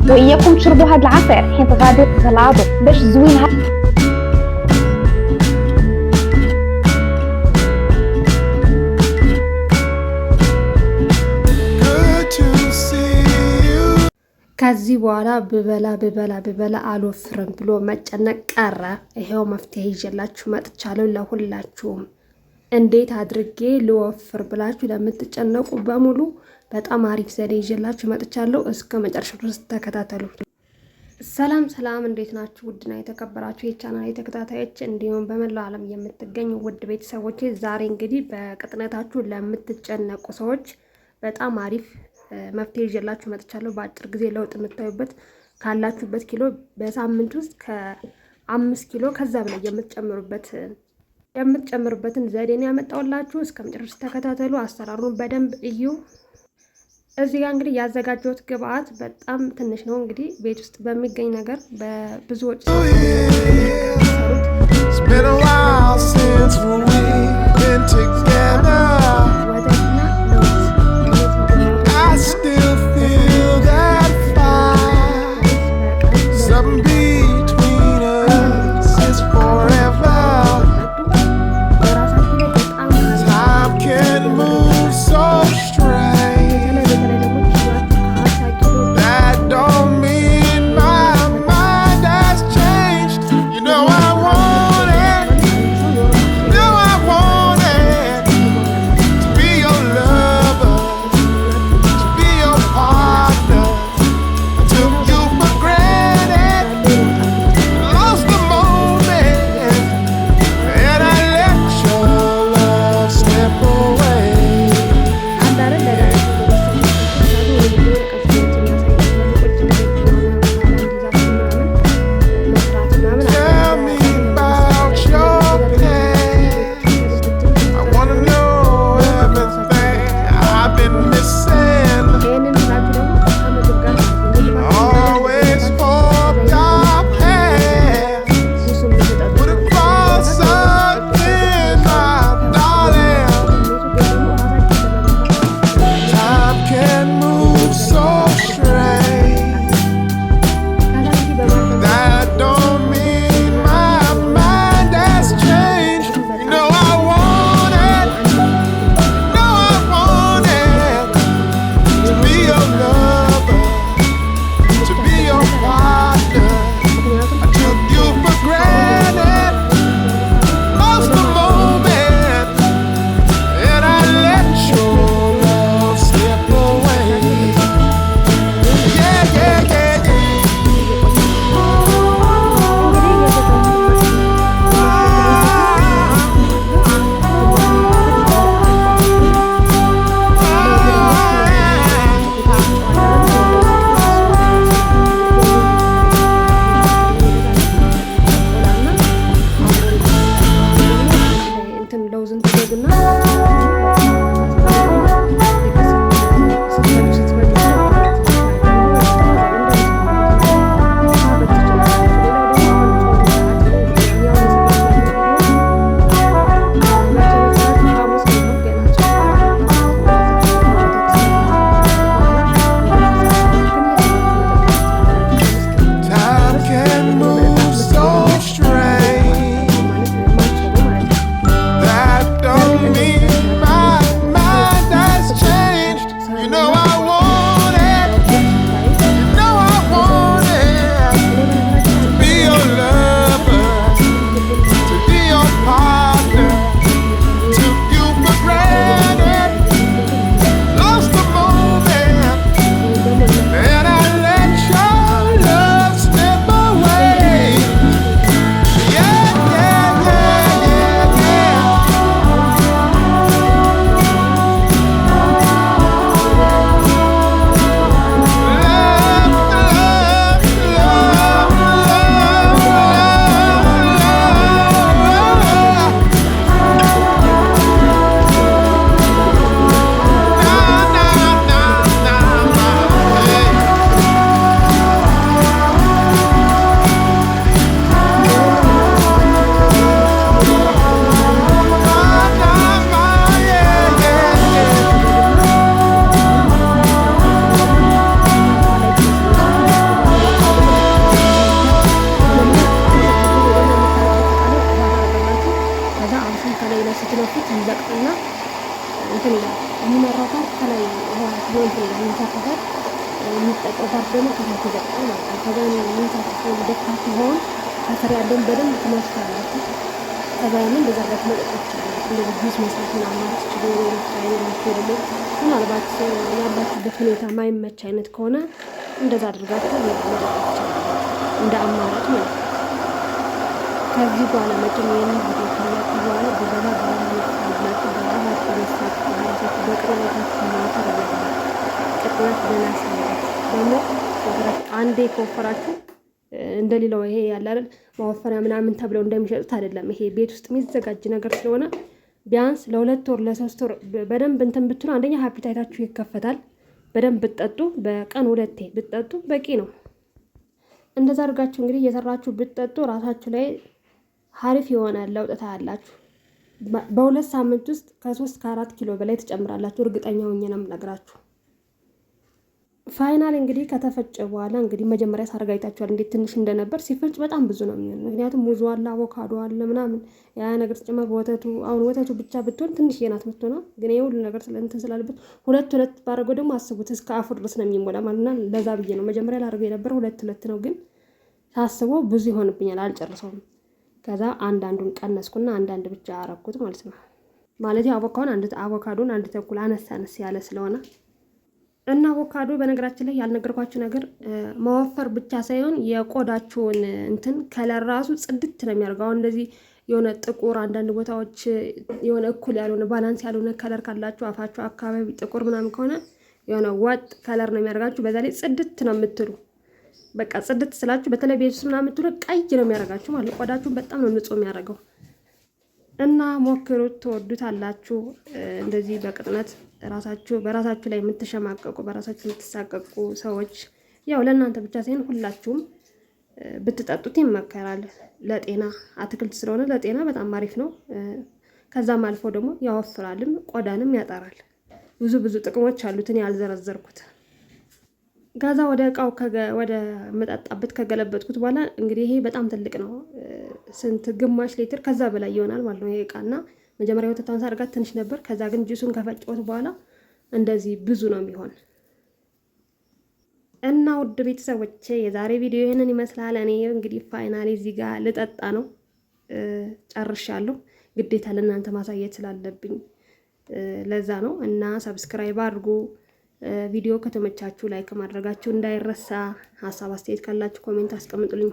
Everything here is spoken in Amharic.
وإياكم تشربوا هذا العصير حين تغادروا تغلظوا باش زوين ከዚህ በኋላ ብበላ አልወፍርም ብሎ መጨነቅ ቀረ። ይሄው መፍትሄ ይዤላችሁ መጥቻለሁ። ለሁላችሁም እንዴት አድርጌ ልወፍር ብላችሁ ለምትጨነቁ በሙሉ በጣም አሪፍ ዘዴ ይዤላችሁ መጥቻለሁ። እስከ መጨረሻው ድረስ ተከታተሉ። ሰላም ሰላም፣ እንዴት ናችሁ? ውድና የተከበራችሁ የቻናል ተከታታዮች እንዲሁም በመላው ዓለም የምትገኙ ውድ ቤተሰቦች፣ ዛሬ እንግዲህ በቅጥነታችሁ ለምትጨነቁ ሰዎች በጣም አሪፍ መፍትሄ ይዤላችሁ መጥቻለሁ። በአጭር ጊዜ ለውጥ የምታዩበት ካላችሁበት ኪሎ በሳምንት ውስጥ ከ5 ኪሎ ከዛ በላይ የምትጨምሩበትን ዘዴ ነው ያመጣሁላችሁ። እስከ መጨረሻ ተከታተሉ። አሰራሩን በደንብ እዩ። እዚህ ጋር እንግዲህ ያዘጋጀሁት ግብአት በጣም ትንሽ ነው። እንግዲህ ቤት ውስጥ በሚገኝ ነገር በብዙ ወጪ ፓርት ደግሞ ከታች ይበቃል ማለት ነው። ከዛ የሚንሳፈፈው ደካት ሲሆን ከስር ያለውን በደንብ ትመስላላችሁ። ከዛ ያንን እንደዛ ጋር መጠጣት ይችላል። እንደዚህ ጁስ መስራት ምናምን ትችሉ ሻይ ደግሞ ምናልባት ያላችሁበት ሁኔታ ማይመች አይነት ከሆነ እንደዛ አድርጋችሁ መጠጣት ይችላል እንደ አማራጭ ማለት ነው። ከዚህ በኋላ መቼም ይህን ቪዲዮ ካያችሁ በኋላ በበላ በላላችሁ በራሳችሁ መስራት በራሳችሁ በቅርበታችሁ ማፈር እያለ ቅጥነት በናስነት ደግሞ ወፍራችሁ አንዴ ከወፈራችሁ እንደሌላው ይሄ ያለ አይደል ማወፈሪያ ምናምን ተብለው እንደሚሸጡት አይደለም። ይሄ ቤት ውስጥ የሚዘጋጅ ነገር ስለሆነ ቢያንስ ለ2 ወር ለ3 ወር በደንብ እንትን ብትሉ አንደኛ ሀፒታይታችሁ ይከፈታል። በደንብ ብትጠጡ በቀን 2 ብትጠጡ በቂ ነው። እንደዛ አድርጋችሁ እንግዲህ እየሰራችሁ ብትጠጡ ራሳችሁ ላይ ሀሪፍ የሆነ ለውጥ ታያላችሁ። በ2 ሳምንት ውስጥ ከ3 ከ4 ኪሎ በላይ ትጨምራላችሁ። እርግጠኛ ሆኜ ነው የምነግራችሁ። ፋይናል እንግዲህ ከተፈጨ በኋላ እንግዲህ መጀመሪያ ሳረጋይታችኋል እንዴት ትንሽ እንደነበር። ሲፈጭ በጣም ብዙ ነው የሚሆነው። ምክንያቱም ሙዙ አለ፣ አቮካዶ አለ ምናምን ያ ነገር ተጨመረ። ወተቱ አሁን ወተቱ ብቻ ብትሆን ትንሽ የናት ምትሆነው ግን የሁሉ ነገር እንትን ስላለበት 2 ባረገው ደግሞ አስቡት እስከ አፉ ድረስ ነው የሚሞላ ማለት ነው። ለዛ ብዬ ነው መጀመሪያ ላደርገው የነበረው 2 ነው፣ ግን ሳስበው ብዙ ይሆንብኛል፣ አልጨርሰውም። ከዛ አንዳንዱን ቀነስኩና አንዳንድ ብቻ አረኩት ማለት ነው። ማለት አቮካዶን አንድ ተኩል አነስ ያለ ስለሆነ እና አቮካዶ በነገራችን ላይ ያልነገርኳችሁ ነገር መወፈር ብቻ ሳይሆን የቆዳችሁን እንትን ከለር ራሱ ጽድት ነው የሚያደርገው። አሁን እንደዚህ የሆነ ጥቁር አንዳንድ ቦታዎች የሆነ እኩል ያልሆነ ባላንስ ያልሆነ ከለር ካላችሁ አፋችሁ አካባቢ ጥቁር ምናምን ከሆነ የሆነ ወጥ ከለር ነው የሚያደርጋችሁ። በዛ ላይ ጽድት ነው የምትሉ። በቃ ጽድት ስላችሁ በተለይ ቤት ውስጥ ምናምን የምትሉ ቀይ ነው የሚያደርጋችሁ ማለት ቆዳችሁን በጣም ነው ንጹህ የሚያደርገው። እና ሞክሩት፣ ትወዱታላችሁ። እንደዚህ በቅጥነት በራሳችሁ ላይ የምትሸማቀቁ በራሳችሁ የምትሳቀቁ ሰዎች ያው ለእናንተ ብቻ ሳይሆን ሁላችሁም ብትጠጡት ይመከራል። ለጤና አትክልት ስለሆነ ለጤና በጣም አሪፍ ነው። ከዛም አልፎ ደግሞ ያወፍራልም ቆዳንም ያጠራል። ብዙ ጥቅሞች አሉት እኔ ያልዘረዘርኩት። ከዛ ወደ እቃው ወደ መጣጣበት ከገለበጥኩት በኋላ እንግዲህ ይሄ በጣም ትልቅ ነው። ስንት ግማሽ ሊትር ከዛ በላይ ይሆናል ማለት ነው ይሄ እቃና መጀመሪያ ወተቷን ሳርጋት ትንሽ ነበር። ከዛ ግን ጁሱን ከፈጨሁት በኋላ እንደዚህ ብዙ ነው የሚሆን። እና ውድ ቤተሰቦቼ የዛሬ ቪዲዮ ይሄንን ይመስላል። እኔ እንግዲህ ፋይናሊ እዚህ ጋር ልጠጣ ነው፣ ጨርሻለሁ። ግዴታ ለእናንተ ማሳየት ስላለብኝ ለዛ ነው። እና ሰብስክራይብ አድርጉ። ቪዲዮ ከተመቻችሁ ላይክ ማድረጋችሁ እንዳይረሳ። ሀሳብ አስተያየት ካላችሁ ኮሜንት አስቀምጡልኝ።